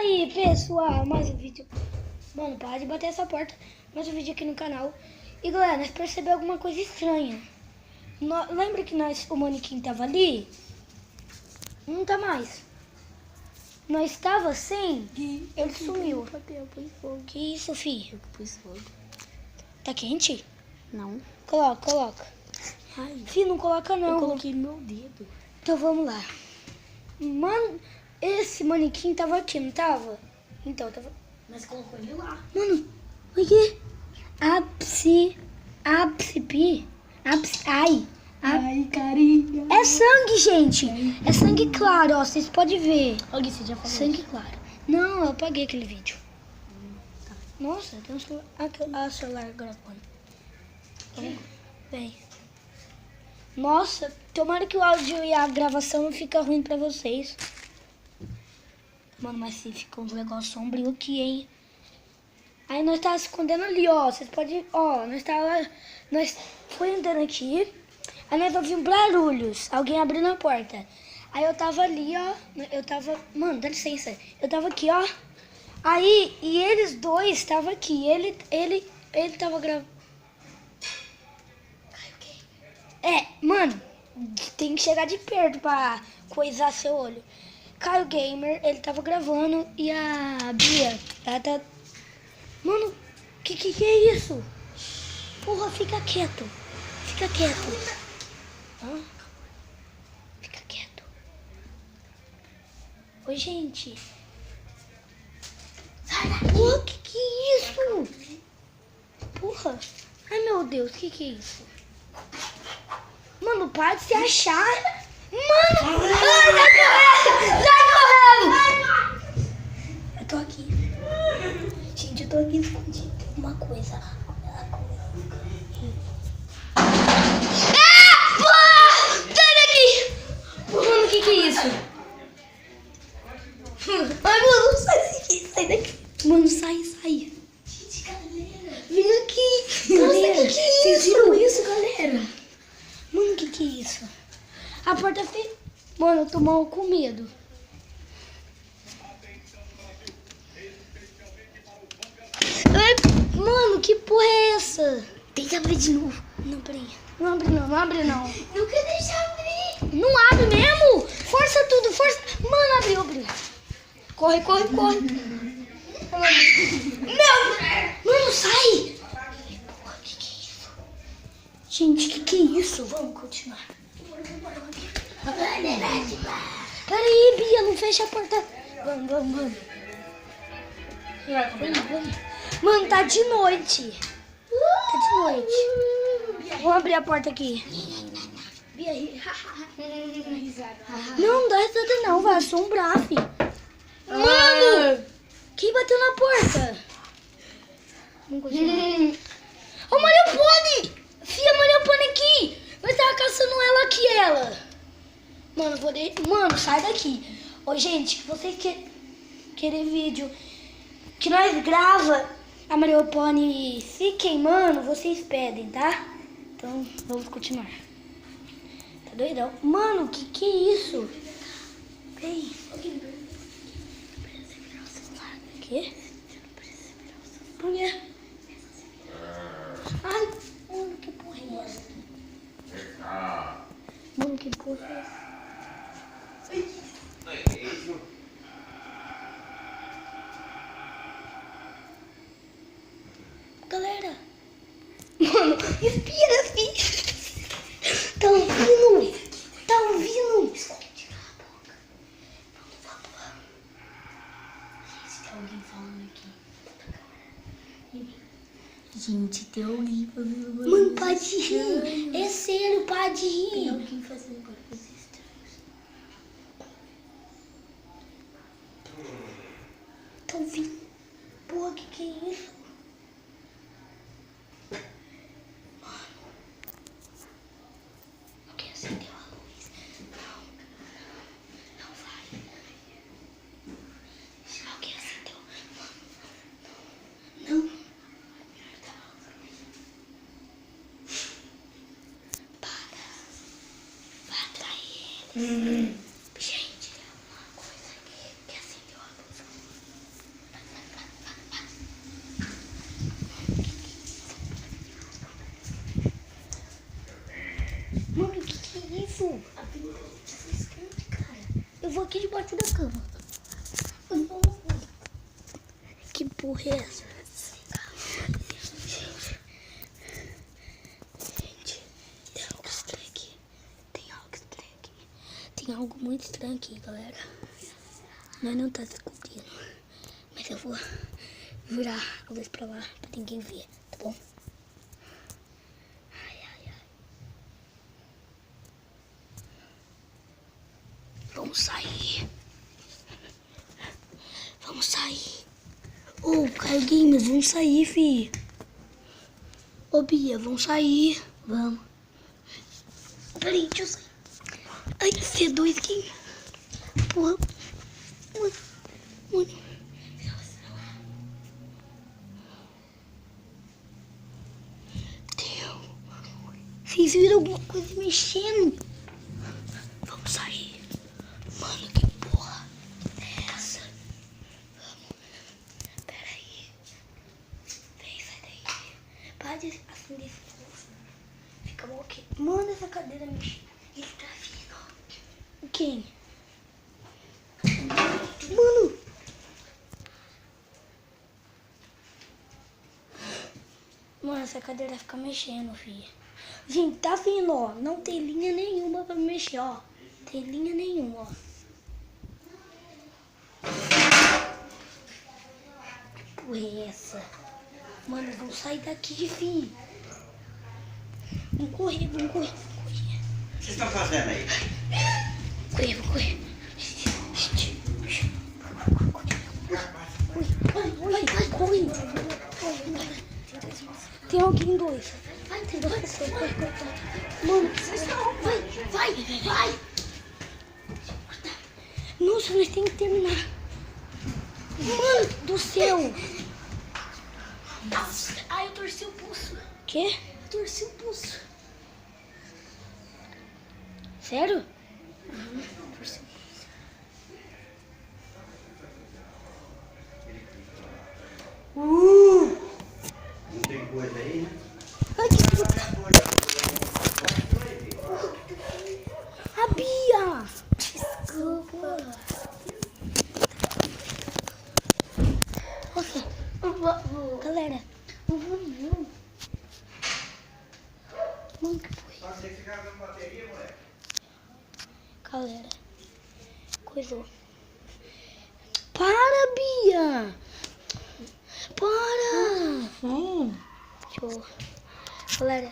aí, pessoal, mais um vídeo. Mano, para de bater essa porta. Mais um vídeo aqui no canal. E galera, nós percebemos alguma coisa estranha. Lembra que o manequim tava ali? Não tá mais. Nós estava assim, ele sumiu. Que isso, fi? Eu pus fogo. Tá quente? Não. Coloca. Ai, Fi, não coloca não. eu coloquei no meu dedo. Então vamos lá. Mano, esse manequim tava aqui, não tava? Então, tava... Mas colocou ele lá. Mano, olha aqui. Ai, carinha. É sangue, gente. É sangue claro, ó. Vocês podem ver. Alguém, você já falou Sangue isso? claro. Não, eu apaguei aquele vídeo. Nossa, tem um celular. Ah, o celular gravando. Vem. Nossa, tomara que o áudio e a gravação não fica ruim pra vocês. Mano, mas se fica um negócio sombrio aqui, hein? Aí nós tava se escondendo ali, ó. Vocês podem... Ó, nós foi andando aqui. Aí nós ouvimos barulhos. Alguém abrindo a porta. Aí eu tava ali, ó. Mano, dá licença. Eu tava aqui, ó. Aí, e eles dois estavam aqui. Ele tava gravando. Mano, tem que chegar de perto pra coisar seu olho. Caio Gamer, ele tava gravando e a Bia, ela tá... Mano, que é isso? Porra, fica quieto. Fica quieto. Hã? Fica quieto. Oi, gente. Sai daqui. Porra, que é isso? Porra. Ai, meu Deus, que é isso? Mano, para de se achar. Mano! Ai, sai correndo! Eu tô aqui. Gente, eu tô aqui escondido. Uma coisa. Sai daqui! Mano, que é isso? Ai, mano, sai daqui. Mano, sai. Gente, galera. Vem aqui. Nossa, Galera, que é isso? vocês viram Isso, galera. Mano, que é isso? A porta fez... Mano, eu tô mal com medo. Mano, que porra é essa? Tenta abrir de novo. Não, peraí. Não abre não. Não quer deixar abrir. Não abre mesmo? Força tudo, força. Mano, abriu. Corre. Não! Mano, sai! Porra, que é isso? Gente, que é isso? Vamos continuar. Peraí, Bia, não fecha a porta. Vamos. Mano, tá de noite. Vamos abrir a porta aqui. Bia, risada. Não dá risada não, vai assombrar, fi. Mano, quem bateu na porta? Vamos continuar. Ô, Mariopone! Fia, Mariopone aqui! Nós tava caçando ela aqui, Mano, sai daqui. Ô, gente, vocês querem vídeo que nós grava a Mariopone se queimando, vocês pedem, tá? Então, vamos continuar. Tá doidão? Mano, que é isso? Peraí. O quê? Por quê? Ai, mano, que porra é essa? Mano, que porra é essa? Galera. Mano, respira, filho. Tá ouvindo? Esconde na boca. Vamos. Gente, tem alguém falando aqui. Gente, tem alguém fazendo barulho. Mano, para de rir. É sério, para de rir. Tem alguém fazendo barulhos estranhos. Tá ouvindo? Porra, que é isso? Alguém acendeu a luz. Não vai. Alguém acendeu. Não. Para. Vai atrair eles. Gente, é uma coisa que acendeu a luz. aqui debaixo da cama. Que porra é essa? Gente, tem algo estranho aqui. Tem algo muito estranho aqui, galera. Nós não tá descobrindo. Mas eu vou virar a luz pra lá pra ninguém ver, tá bom? Vamos sair. Ô, Carguinhos, vamos sair, fi. Ô, Bia, vamos sair. Vamos. Peraí, deixa eu sair. Ai, C2 aqui. Porra. Mano. Vocês viram alguma coisa mexendo? Vamos sair. Mano, que porra é essa? Vamos. Pera aí. Vem, sai daí. Para de acender esse fogo. Fica bom aqui. Mano, essa cadeira mexe. Ele tá vindo. Quem? Mano. Mano, essa cadeira fica mexendo, filha. Gente, tá vindo, ó. Não tem linha nenhuma pra mexer, ó. Tem linha nenhuma, ó. Que porra é essa? Mano, vamos sair daqui, filho. Vamos correr. O que vocês estão fazendo aí? Correr. Corre. Tem alguém dois. Tem dois. Mano, vai. Nossa, nós temos que terminar. Mano do céu. Ai, eu torci o pulso. Quê? Eu torci o pulso. Sério? Torci o pulso. Não tem coisa aí, né? Ai, que puta. A Bia. Desculpa. Nossa, galera. Mano, que foi? Você ficava dando bateria, moleque? Galera, coisou. Para, Bia! Para! Deixa eu... Galera.